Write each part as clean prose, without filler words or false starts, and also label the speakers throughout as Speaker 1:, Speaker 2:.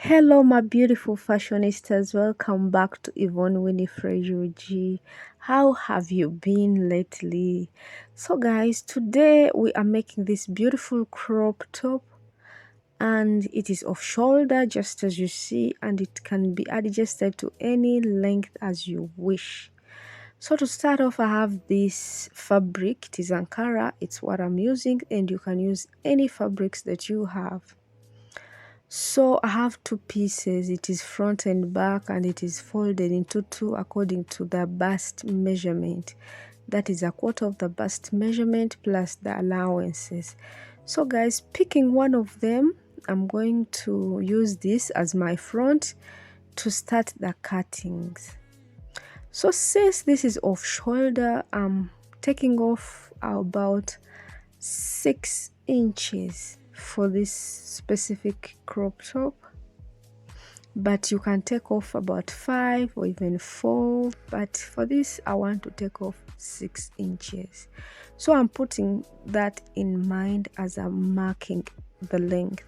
Speaker 1: Hello, my beautiful fashionistas. Welcome back to Yvonne Winifred G. How have you been lately? So, guys, today we are making this beautiful crop top, and it is off shoulder, just as you see, and it can be adjusted to any length as you wish. So, to start off, I have this fabric. It is Ankara. It's what I'm using, and you can use any fabrics that you have. So I have two pieces. It is front and back, and it is folded into two according to the bust measurement. That is a quarter of the bust measurement plus the allowances. So guys, picking one of them, I'm going to use this as my front to start the cuttings. So since this is off shoulder, I'm taking off about 6 inches for this specific crop top, but you can take off about 5 or even 4, but for this I want to take off 6 inches. So I'm putting that in mind as I'm marking the length.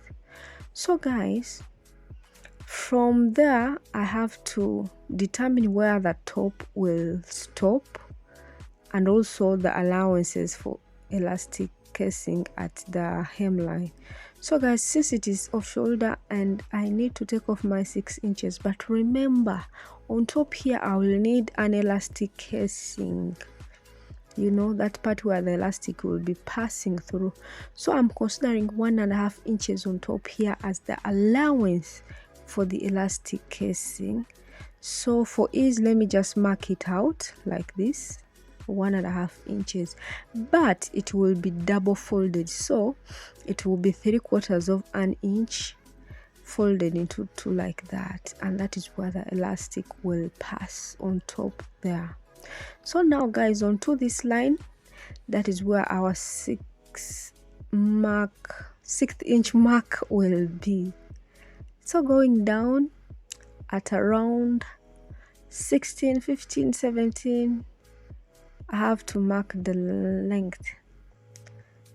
Speaker 1: So guys, from there I have to determine where the top will stop and also the allowances for elastic casing at the hemline. So guys, since it is off shoulder and I need to take off my 6 inches, but remember on top here I will need an elastic casing, you know, that part where the elastic will be passing through. So I'm considering 1.5 inches on top here as the allowance for the elastic casing. So for ease, let me just mark it out like this, 1.5 inches, but it will be double folded, so it will be 3/4 of an inch folded into two like that, and that is where the elastic will pass on top there. So now guys, onto this line, that is where our 6th inch mark will be. So going down at around 16, 15, 17, I have to mark the length.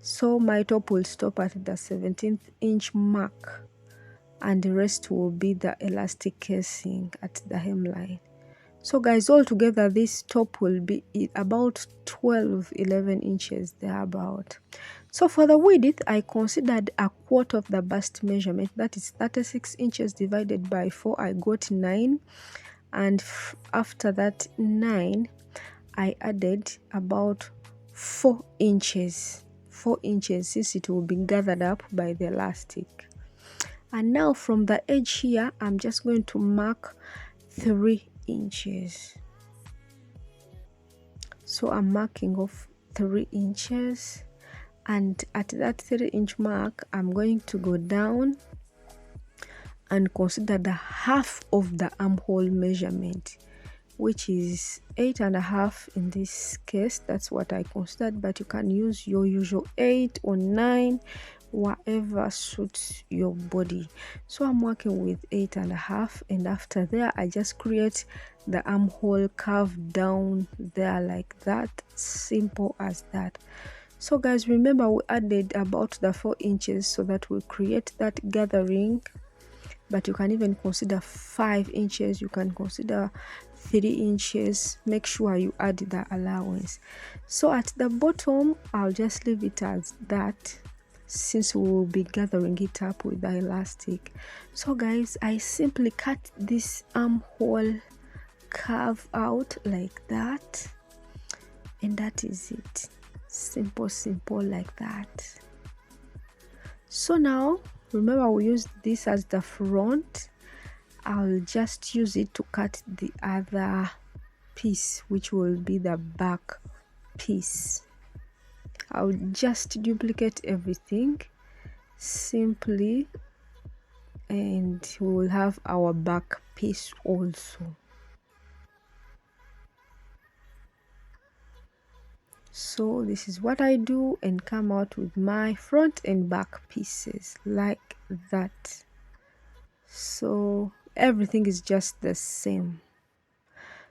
Speaker 1: So my top will stop at the 17th inch mark, and the rest will be the elastic casing at the hemline. So guys, altogether this top will be about 11 inches thereabout. So for the width, I considered a quarter of the bust measurement, that is 36 inches divided by 4. I got 9, and after that 9 I added about 4 inches. 4 inches, since it will be gathered up by the elastic. And now from the edge here, I'm just going to mark 3 inches. So I'm marking off 3 inches, and at that 3-inch mark I'm going to go down and consider the half of the armhole measurement, which is 8.5 in this case. That's what I considered, but you can use your usual 8 or 9, whatever suits your body. So I'm working with 8.5, and after there I just create the armhole curve down there like that, simple as that. So guys, remember we added about the 4 inches, so that will create that gathering, but you can even consider 5 inches, you can consider 3 inches. Make sure you add the allowance. So at the bottom I'll just leave it as that, since we will be gathering it up with the elastic. So guys, I simply cut this armhole curve out like that, and that is it. Simple like that. So now remember we used this as the front. I'll just use it to cut the other piece, which will be the back piece. I'll just duplicate everything simply, and we will have our back piece also. So this is what I do, and come out with my front and back pieces like that. So everything is just the same.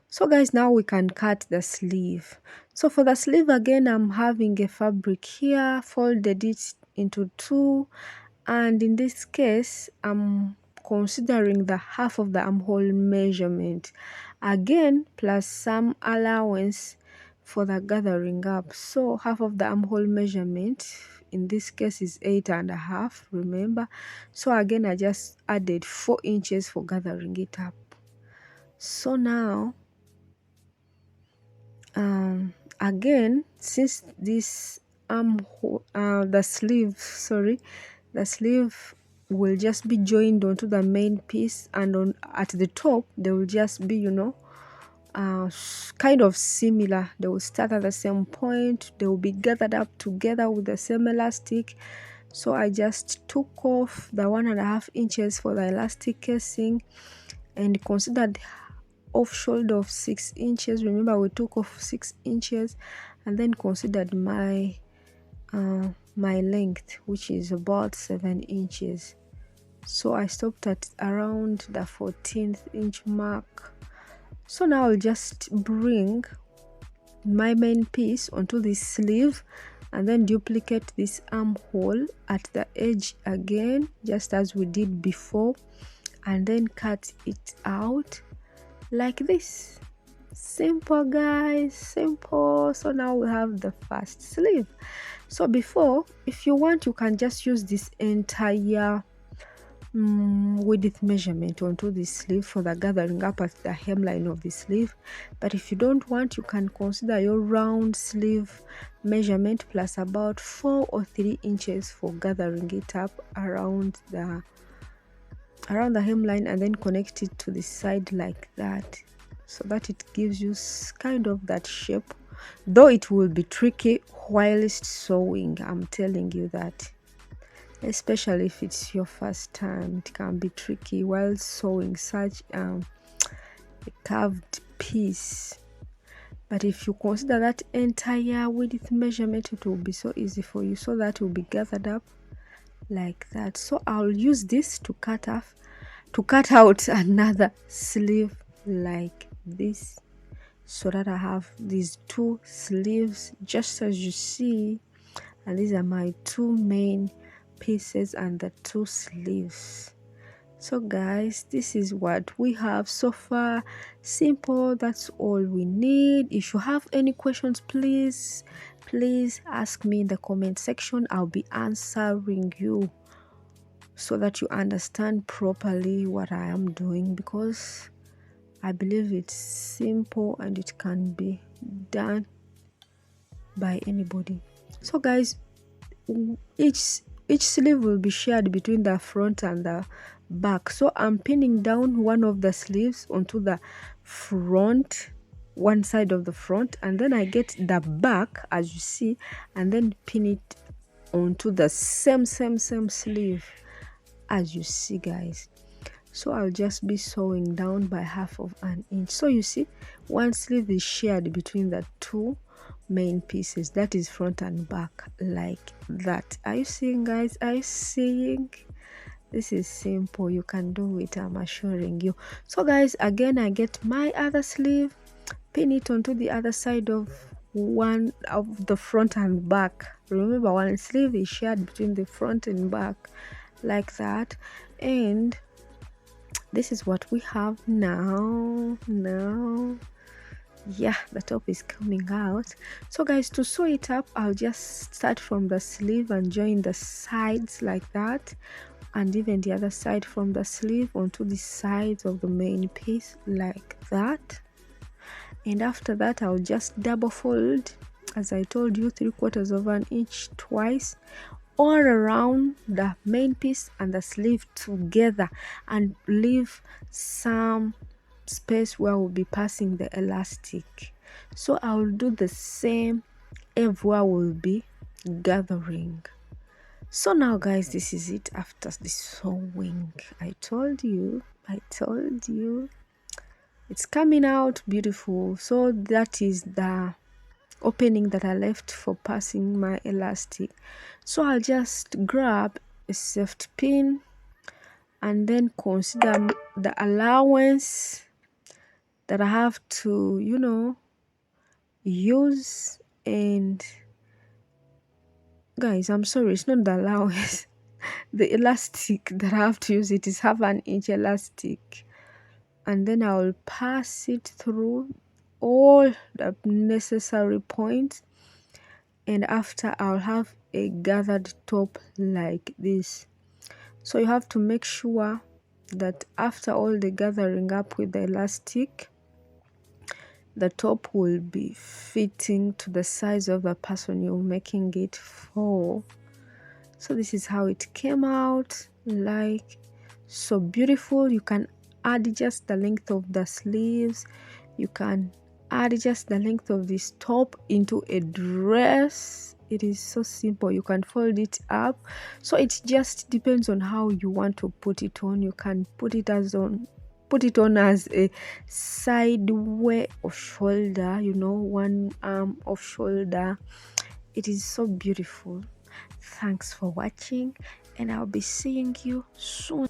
Speaker 1: So guys, now we can cut the sleeve. So for the sleeve again, I'm having a fabric here, folded it into two, and in this case I'm considering the half of the armhole measurement again, plus some allowance for the gathering up. So half of the armhole measurement in this case is 8.5, remember. So again, I just added 4 inches for gathering it up. So now again, since this armhole, the sleeve will just be joined onto the main piece, and on at the top they will just be, you know, kind of similar. They will start at the same point, they will be gathered up together with the same elastic. So I just took off the 1.5 inches for the elastic casing and considered off shoulder of 6 inches. Remember, we took off 6 inches, and then considered my length, which is about 7 inches. So I stopped at around the 14th inch mark. So now I'll just bring my main piece onto this sleeve and then duplicate this armhole at the edge again, just as we did before, and then cut it out like this. Simple, guys, simple. So now we have the first sleeve. So before, if you want, you can just use this entire width measurement onto the sleeve for the gathering up at the hemline of the sleeve. But if you don't want, you can consider your round sleeve measurement plus about 4 or 3 inches for gathering it up around the hemline, and then connect it to the side like that, so that it gives you kind of that shape, though it will be tricky whilst sewing. I'm telling you that, especially if it's your first time, it can be tricky while sewing such a curved piece. But if you consider that entire width measurement, it will be so easy for you. So that will be gathered up like that. So I'll use this to cut out another sleeve like this, so that I have these 2 sleeves just as you see, and these are my 2 main pieces and the 2 sleeves. So guys, this is what we have so far. Simple, that's all we need. If you have any questions, please ask me in the comment section. I'll be answering you so that you understand properly what I am doing, because I believe it's simple and it can be done by anybody. So guys, each sleeve will be shared between the front and the back. So I'm pinning down one of the sleeves onto the front, one side of the front, and then I get the back as you see, and then pin it onto the same sleeve as you see, guys. So I'll just be sewing down by 1/2 inch. So you see, one sleeve is shared between the 2 main pieces, that is front and back, like that. Are you seeing, guys? Are you seeing? This is simple, you can do it, I'm assuring you. So guys, again, I get my other sleeve, pin it onto the other side of one of the front and back. Remember, one sleeve is shared between the front and back, like that. And this is what we have now. Yeah, the top is coming out. So guys, to sew it up, I'll just start from the sleeve and join the sides like that, and even the other side from the sleeve onto the sides of the main piece like that. And after that, I'll just double fold, as I told you, 3/4 inch twice, all around the main piece and the sleeve together, and leave some space where we'll be passing the elastic. So I'll do the same everywhere we'll be gathering. So now guys, this is it after the sewing. I told you it's coming out beautiful. So that is the opening that I left for passing my elastic. So I'll just grab a safety pin and then consider the allowance that I have to, you know, use. And guys, I'm sorry, it's not the allowance. the elastic that I have to use, it is half an inch elastic, and then I'll pass it through all the necessary points, and after I'll have a gathered top like this. So you have to make sure that after all the gathering up with the elastic, the top will be fitting to the size of the person you're making it for. So this is how it came out, like so beautiful. You can add just the length of the sleeves, you can add just the length of this top into a dress. It is so simple. You can fold it up, so it just depends on how you want to put it on. You can put it on as a side way of shoulder, you know, one arm of shoulder. It is so beautiful. Thanks for watching, and I'll be seeing you soon.